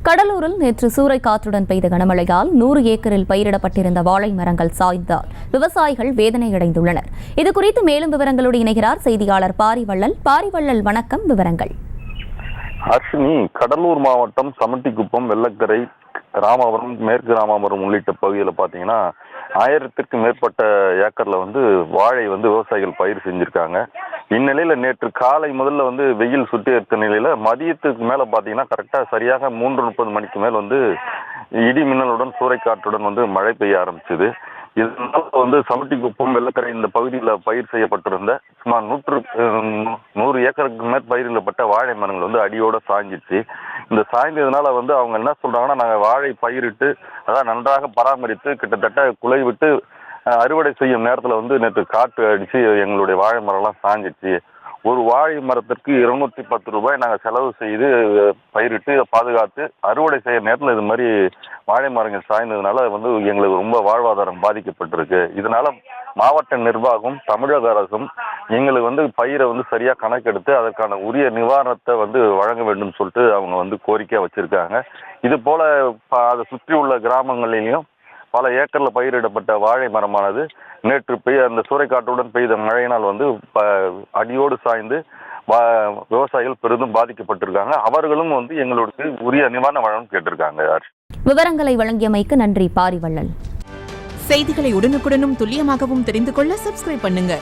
கடலூரில் நேற்று சூறைக்காற்றுடன் பெய்த கனமழையால் 100 ஏக்கரில் பயிரிடப்பட்டிருந்த வாழை மரங்கள் சாய்ந்ததால் விவசாயிகள் வேதனையடைந்துள்ளனர். இதுகுறித்து மேலும் விவரங்களோடு இணைகிறார் செய்தியாளர் பாரிவள்ளல். பாரிவள்ளல், வணக்கம். விவரங்கள். அர்ஷினி, கடலூர் மாவட்டம் சமட்டிக்குப்பம், வெள்ளக்கரை, ராமாபுரம், மேற்கு ராமாபுரம் உள்ளிட்ட பகுதியில் பார்த்தீங்கன்னா 1000க்கும் மேற்பட்ட ஏக்கர்ல வாழை விவசாயிகள் பயிர் செஞ்சிருக்காங்க. இந்நிலையில நேற்று காலை முதல்ல வெயில் சுட்டி இருக்க நிலையில மதியத்துக்கு மேல பாத்தீங்கன்னா கரெக்டா சரியாக 3:30 மணிக்கு மேல் இடி மின்னலுடன் சூறைக்காற்றுடன் மழை பெய்ய ஆரம்பிச்சது. இதனால சமட்டிக்குப்பம், வெள்ளக்கரை இந்த பகுதியில் பயிர் செய்யப்பட்டிருந்த சுமார் 100 ஏக்கருக்கு மேற் பயிரிடப்பட்ட வாழை மரங்கள் அடியோட சாய்ஞ்சிச்சு. இந்த சாய்ந்ததுனால அவங்க என்ன சொல்றாங்கன்னா, நாங்கள் வாழை பயிரிட்டு அதான் நன்றாக பராமரித்து கிட்டத்தட்ட குலை விட்டு அறுவடை செய்யும் நேரத்தில் நேற்று காற்று அடித்து எங்களுடைய வாழை மரம்லாம் சாஞ்சிச்சு. ஒரு வாழை மரத்திற்கு 210 ரூபாய் நாங்கள் செலவு செய்து பயிரிட்டு பாதுகாத்து அறுவடை செய்ய நேரத்தில் இது மாதிரி வாழை மரங்கள் சாய்ந்ததுனால எங்களுக்கு ரொம்ப வாழ்வாதாரம் பாதிக்கப்பட்டிருக்கு. இதனால மாவட்ட நிர்வாகம், தமிழக அரசும் எங்களுக்கு பயிரை சரியாக கணக்கெடுத்து அதற்கான உரிய நிவாரணத்தை வழங்க வேண்டும் சொல்லிட்டு அவங்க கோரிக்கையாக வச்சிருக்காங்க. இது போல அதை சுற்றி உள்ள கிராமங்களிலையும் பல ஏக்கர்ல பயிரிடப்பட்ட வாழை மரமானது நேற்று அந்த சூறைக்காற்றுடன் பெய்த மழையினால் அடியோடு சாய்ந்து விவசாயிகள் பெரிதும் பாதிக்கப்பட்டிருக்காங்க. அவர்களும் எங்களுக்கு உரிய நிவாரண வழங்க கேட்டிருக்காங்க. விவரங்களை வழங்கியமைக்கு நன்றி பாரிவள்ளல். செய்திகளை உடனுக்குடனும் துல்லியமாகவும் தெரிந்து கொள்ள சப்ஸ்கிரைப் பண்ணுங்க.